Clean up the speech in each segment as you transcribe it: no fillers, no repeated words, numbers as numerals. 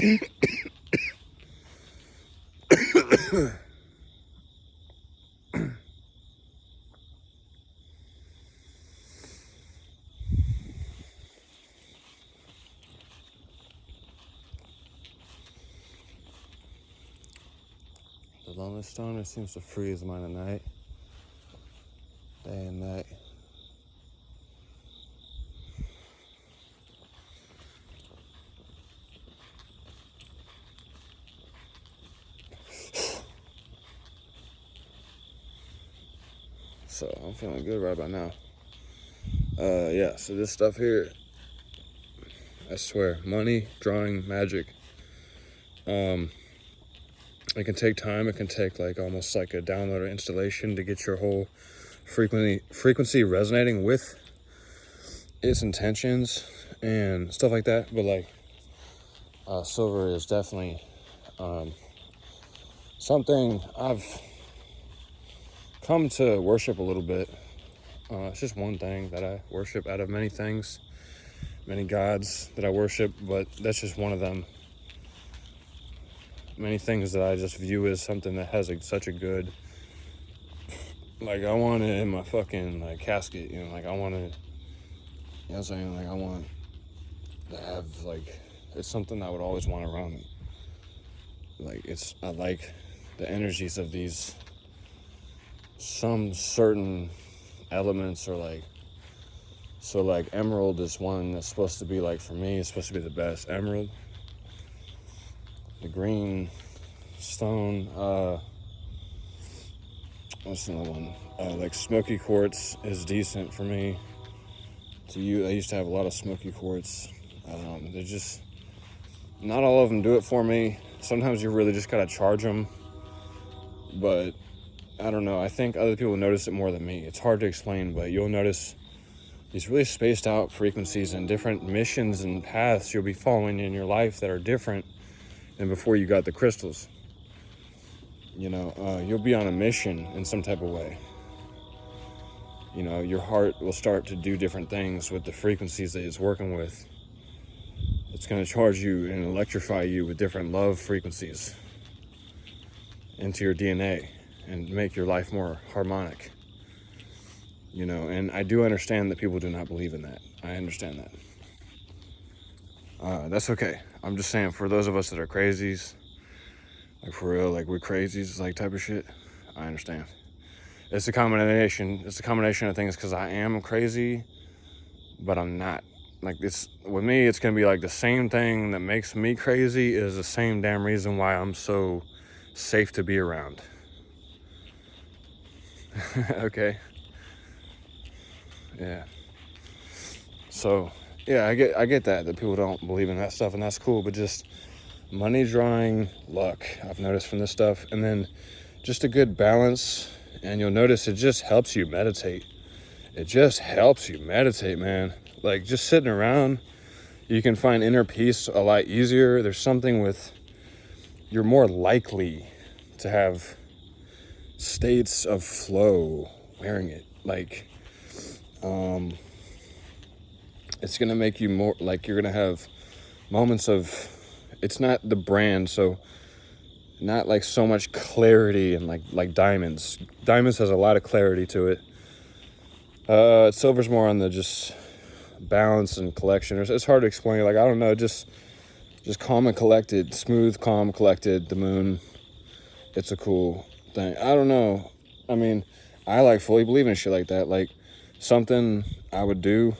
The Lonely Stoner seems to free his mind at night, day and night. So I'm feeling good right about now. Yeah, so this stuff here, I swear, money, drawing, magic. It can take time. It can take like almost like a download or installation to get your whole frequency resonating with its intentions and stuff like that. But like silver is definitely something I've come to worship a little bit. It's just one thing that I worship out of many things, many gods that I worship, but that's just one of them. Many things that I just view as something that has such a good, like I want it in my fucking like casket, you know, like I want to, you know what I'm saying, like I want to have like, it's something I would always want around me. Like I like the energies of these, some certain elements or like, so like emerald is one that's supposed to be like, for me, it's supposed to be the best. Emerald, the green stone, what's another one? Like smoky quartz is decent for me. I used to have a lot of smoky quartz. They're just, not all of them do it for me. Sometimes you really just gotta charge them. But I don't know, I think other people notice it more than me. It's hard to explain, but you'll notice these really spaced out frequencies and different missions and paths you'll be following in your life that are different than before you got the crystals. You know, you'll be on a mission in some type of way. You know, your heart will start to do different things with the frequencies that it's working with. It's going to charge you and electrify you with different love frequencies into your DNA and make your life more harmonic. You know, and I do understand that people do not believe in that. I understand that. That's okay. I'm just saying, for those of us that are crazies, like for real, like we're crazies, like type of shit, I understand. It's a combination of things, because I am crazy, but I'm not. Like this, with me, it's gonna be like the same thing that makes me crazy is the same damn reason why I'm so safe to be around. Okay. Yeah. So, yeah, I get that people don't believe in that stuff, and that's cool, but just money drawing, luck, I've noticed from this stuff, and then just a good balance, and you'll notice it just helps you meditate. It just helps you meditate, man. Like, just sitting around, you can find inner peace a lot easier. There's something with, you're more likely to have states of flow wearing it. Like, it's gonna make you more, like, you're gonna have moments of, it's not the brand, so not like so much clarity and like diamonds. Diamonds has a lot of clarity to it. Silver's more on the just balance and collection. It's hard to explain. Like, I don't know, just calm and collected, smooth, calm, collected. The moon, it's a cool thing. I don't know. I mean, I like fully believe in shit like that. Like, something I would do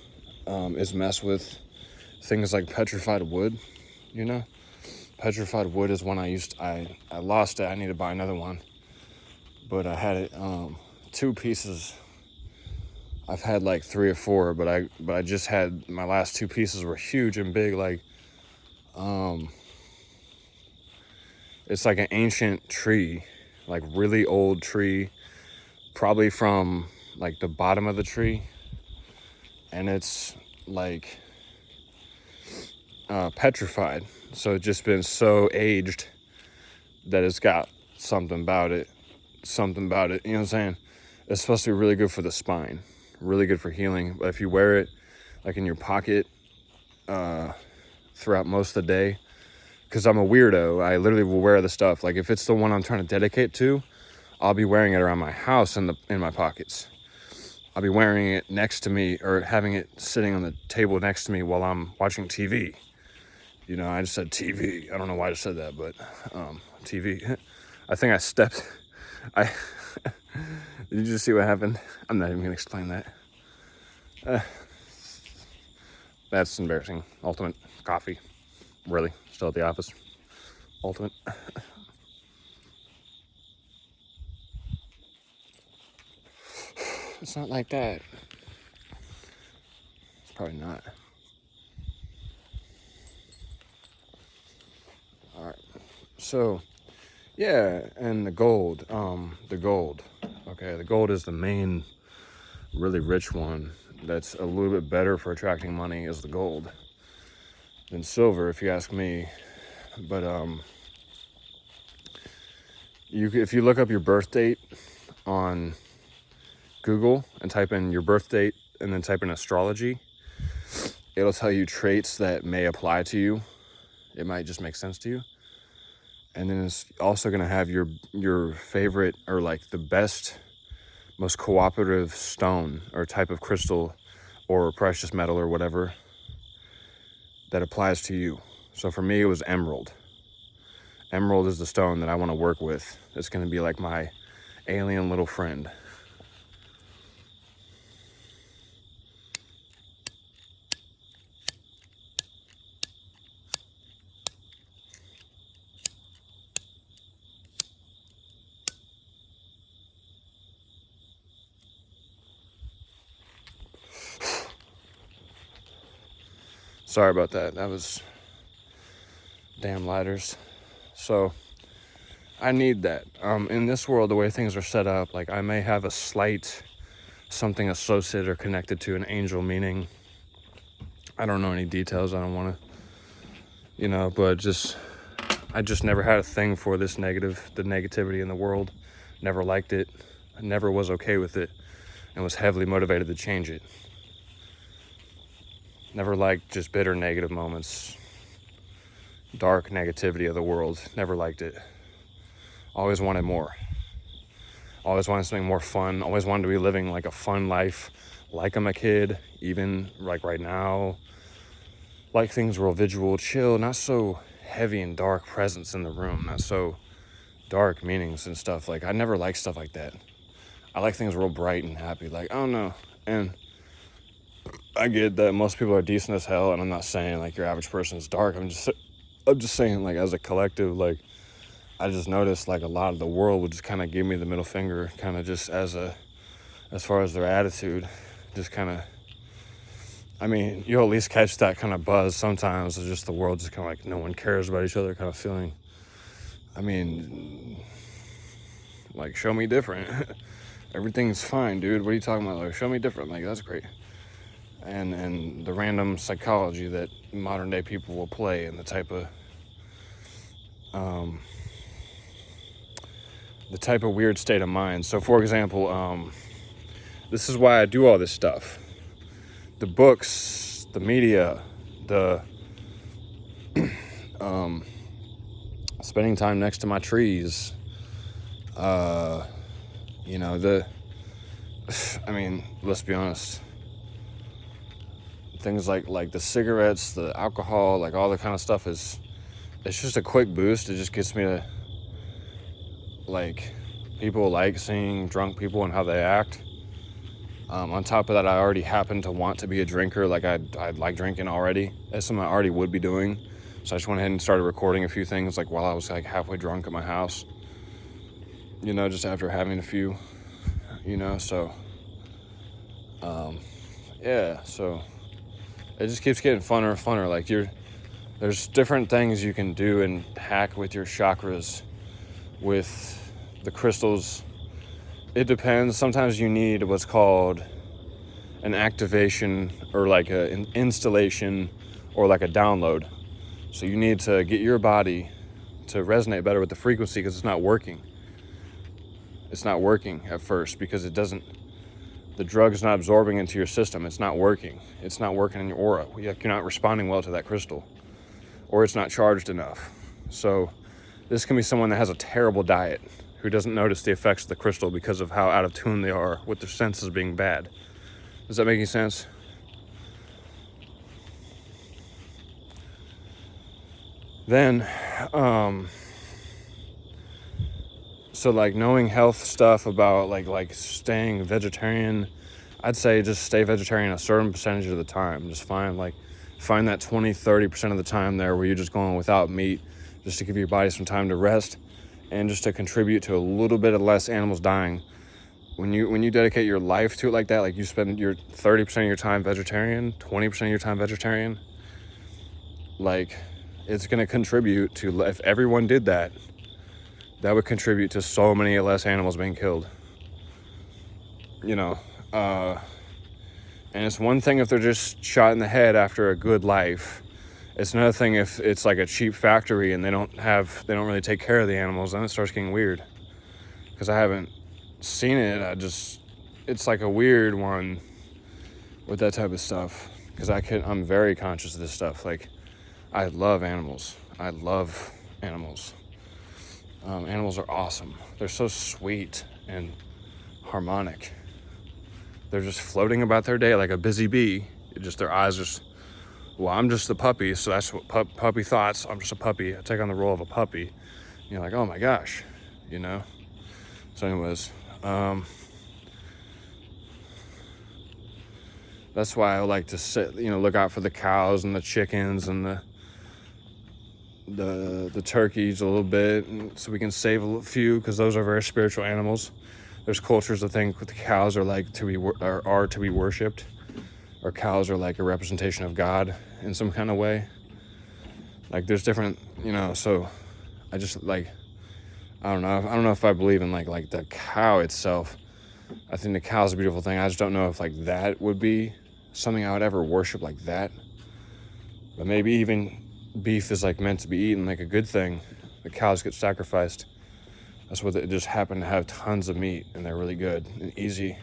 is mess with things like petrified wood, you know? Petrified wood is one I lost it. I need to buy another one. But I had it, 2 pieces. I've had like 3 or 4, but I just had, my last 2 pieces were huge and big. Like, it's like an ancient tree, like really old tree, probably from like the bottom of the tree. And it's like petrified. So it's just been so aged that it's got something about it. You know what I'm saying? It's supposed to be really good for the spine, really good for healing. But if you wear it like in your pocket throughout most of the day, because I'm a weirdo. I literally will wear the stuff. Like if it's the one I'm trying to dedicate to, I'll be wearing it around my house in my pockets. I'll be wearing it next to me or having it sitting on the table next to me while I'm watching TV. You know, I just said TV. I don't know why I just said that, but TV. I think I stepped. Did you just see what happened? I'm not even gonna explain that. That's embarrassing. Ultimate coffee. Really? Still at the office. Ultimate. It's not like that. It's probably not. All right. So, yeah, and the gold. Okay, the gold is the main, really rich one. That's a little bit better for attracting money is the gold than silver, if you ask me. But if you look up your birth date on Google and type in your birth date and then type in astrology, it'll tell you traits that may apply to you. It might just make sense to you. And then it's also going to have your favorite or like the best, most cooperative stone or type of crystal or precious metal or whatever that applies to you. So for me, it was emerald. Emerald is the stone that I want to work with. It's going to be like my alien little friend. Sorry about that. That was damn lighters. So I need that. In this world, the way things are set up, like I may have a slight something associated or connected to an angel meaning. I don't know any details. I don't want to, but I just never had a thing for the negativity in the world. Never liked it. I never was okay with it and was heavily motivated to change it. Never liked just bitter negative moments. Dark negativity of the world. Never liked it. Always wanted more. Always wanted something more fun. Always wanted to be living like a fun life. Like I'm a kid. Even like right now. Like things real visual, chill. Not so heavy and dark presence in the room. Not so dark meanings and stuff. Like I never liked stuff like that. I like things real bright and happy. Like, I don't know. And I get that most people are decent as hell, and I'm not saying like your average person is dark. I'm just saying like as a collective, like I just noticed like a lot of the world would just kind of give me the middle finger, kind of just as far as their attitude, just kind of. I mean, you'll at least catch that kind of buzz sometimes. It's just the world just kind of like no one cares about each other kind of feeling. I mean, like show me different. Everything's fine, dude. What are you talking about? Like show me different. Like that's great. And the random psychology that modern day people will play and the type of weird state of mind. So for example, this is why I do all this stuff. The books, the media, the spending time next to my trees, I mean, let's be honest. Things like the cigarettes, the alcohol, like all that kind of stuff it's just a quick boost. It just gets me to, like, people like seeing drunk people and how they act. On top of that, I already happen to want to be a drinker. Like, I like drinking already. That's something I already would be doing. So I just went ahead and started recording a few things, like, while I was, like, halfway drunk at my house. Just after having a few, so, yeah, so it just keeps getting funner and funner. Like, there's different things you can do and hack with your chakras, with the crystals. It depends. Sometimes you need what's called an activation or like an installation or like a download. So you need to get your body to resonate better with the frequency because it's not working. It's not working at first because the drug is not absorbing into your system. It's not working. It's not working in your aura. You're not responding well to that crystal, or it's not charged enough. So this can be someone that has a terrible diet who doesn't notice the effects of the crystal because of how out of tune they are with their senses being bad. Does that make any sense? Then, so like knowing health stuff about like staying vegetarian, I'd say just stay vegetarian a certain percentage of the time. Just find that 20-30% of the time there where you're just going without meat, just to give your body some time to rest and just to contribute to a little bit of less animals dying. When you dedicate your life to it like that, like you spend your 30% of your time vegetarian, 20% of your time vegetarian, like it's going to contribute to, if everyone did that, that would contribute to so many less animals being killed. And it's one thing if they're just shot in the head after a good life. It's another thing if it's like a cheap factory and they don't really take care of the animals, then it starts getting weird. Because I haven't seen it, it's like a weird one with that type of stuff. Because I'm very conscious of this stuff. Like, I love animals. Animals are awesome. They're so sweet and harmonic. They're just floating about their day like a busy bee. Their eyes just, well, I'm just the puppy, so that's what puppy thoughts. I'm just a puppy. I take on the role of a puppy. You're like, oh my gosh, So anyways, that's why I like to look out for the cows and the chickens and the turkeys a little bit, so we can save a few, because those are very spiritual animals. There's cultures that think the cows are like to be worshipped, or cows are like a representation of God in some kind of way. Like there's different, so I just like, I don't know if I believe in like the cow itself. I think the cow's a beautiful thing. I just don't know if like that would be something I would ever worship like that. But maybe even beef is like meant to be eaten, like a good thing. The cows get sacrificed. That's what they just happen to have tons of meat, and they're really good and easy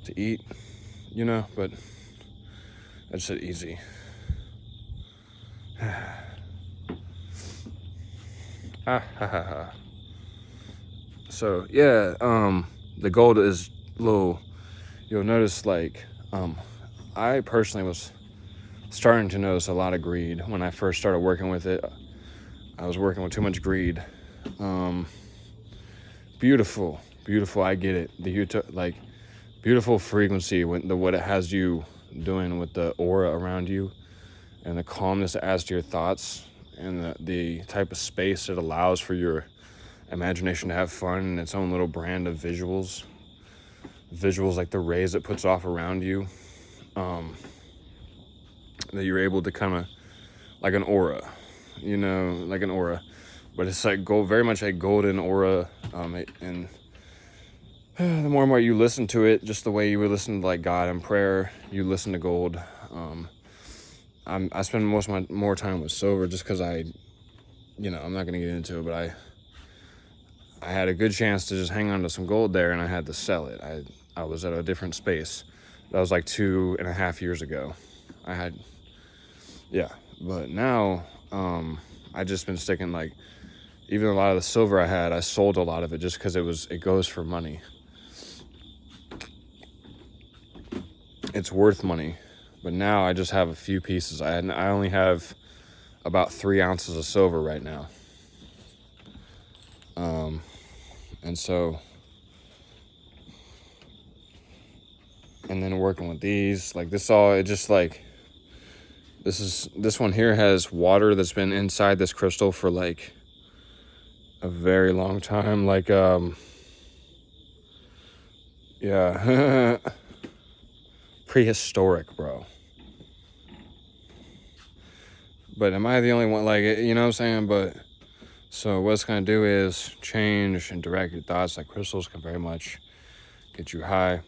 to eat, but I just said easy. So yeah, the gold is low. You'll notice I personally was starting to notice a lot of greed when I first started working with it. I was working with too much greed. Beautiful, I get it. The beautiful frequency, what it has you doing with the aura around you, and the calmness it adds to your thoughts, and the type of space it allows for your imagination to have fun and its own little brand of visuals like the rays it puts off around you, that you're able to kind of, like an aura, like an aura. But it's like very much a golden aura, and the more and more you listen to it, just the way you would listen to like God in prayer, you listen to gold. I spend most of my more time with silver just because I'm not going to get into it, but I had a good chance to just hang on to some gold there, and I had to sell it. I was at a different space. That was like 2.5 years ago. But now I just been sticking even a lot of the silver I had, I sold a lot of it just because it goes for money. It's worth money. But now I just have a few pieces. I only have about 3 ounces of silver right now. And then working with these, this one here has water that's been inside this crystal for a very long time, prehistoric, bro. But am I the only one, you know what I'm saying? But so what it's going to do is change and direct your thoughts. Crystals can very much get you high.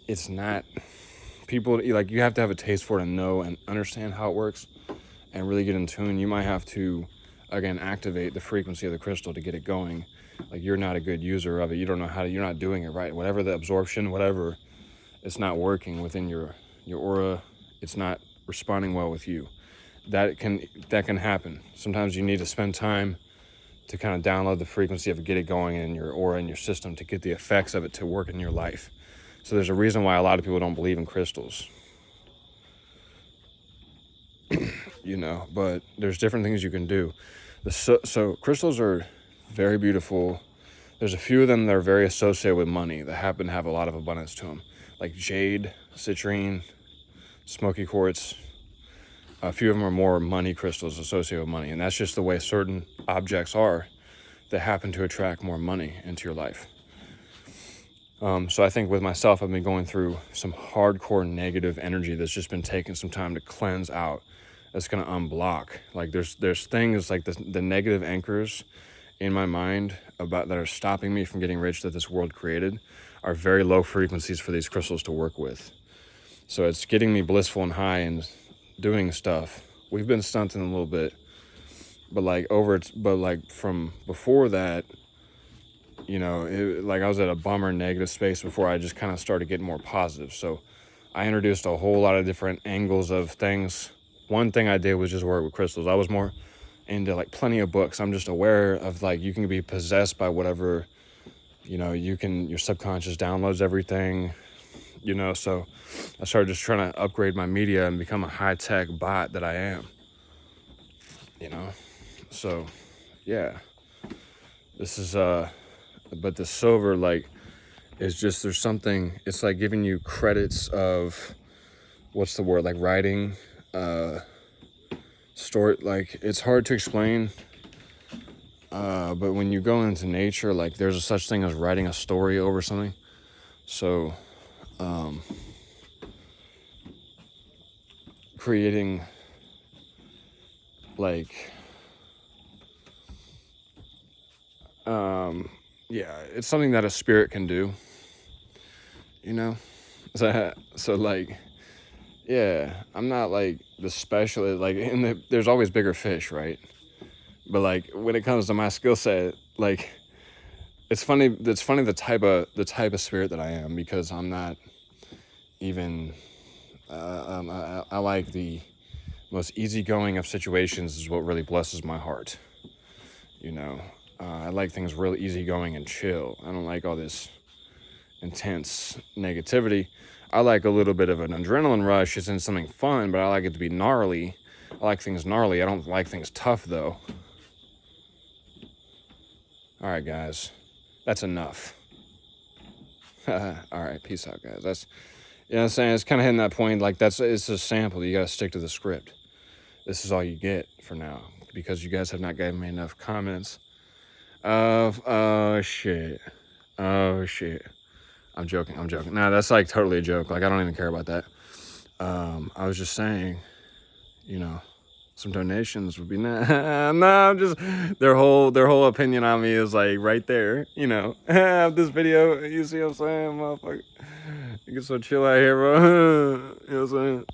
It's not, people, you have to have a taste for it and know and understand how it works and really get in tune. You might have to, again, activate the frequency of the crystal to get it going. You're not a good user of it. You don't know you're not doing it right. Whatever the absorption, whatever, it's not working within your aura. It's not responding well with you. that can happen. Sometimes you need to spend time to kind of download the frequency of it, get it going in your aura, in your system, to get the effects of it to work in your life. So there's a reason why a lot of people don't believe in crystals, you know, but there's different things you can do. So crystals are very beautiful. There's a few of them that are very associated with money, that happen to have a lot of abundance to them, like jade, citrine, smoky quartz. A few of them are more money crystals associated with money, and that's just the way certain objects are that happen to attract more money into your life. So I think with myself, I've been going through some hardcore negative energy that's just been taking some time to cleanse out. That's going to unblock. Like there's things like the negative anchors in my mind about that are stopping me from getting rich that this world created are very low frequencies for these crystals to work with. So it's getting me blissful and high and doing stuff. We've been stunting a little bit, but like from before that, you know, like I was at a bummer negative space before I just kind of started getting more positive. So I introduced a whole lot of different angles of things. One thing I did was just work with crystals. I was more into like plenty of books. I'm just aware of like you can be possessed by whatever, you know, your subconscious downloads everything, you know. So I started just trying to upgrade my media and become a high-tech bot that I am, you know. So yeah, this is but the silver, like, is just, there's something, it's like giving you credits of, what's the word, like writing, story, like, it's hard to explain, but when you go into nature, like, there's a such thing as writing a story over something. So creating, like, yeah, it's something that a spirit can do, you know. So like, yeah, I'm not like the specialist, like there's always bigger fish, right? But like when it comes to my skill set, like it's funny the type of spirit that I am, because I'm not even I like the most easygoing of situations is what really blesses my heart, you know. I like things real easygoing and chill. I don't like all this intense negativity. I like a little bit of an adrenaline rush. It's in something fun, but I like it to be gnarly. I like things gnarly. I don't like things tough, though. All right, guys. That's enough. All right, peace out, guys. That's, you know what I'm saying? It's kind of hitting that point. Like, it's a sample. You got to stick to the script. This is all you get for now, because you guys have not given me enough comments of, oh shit, I'm joking. Nah, that's like totally a joke. Like, I don't even care about that. I was just saying, you know, some donations would be nice. No, I'm just, their whole opinion on me is like right there, you know. This video, you see what I'm saying, motherfucker? You get so chill out here, bro. You know what I'm saying?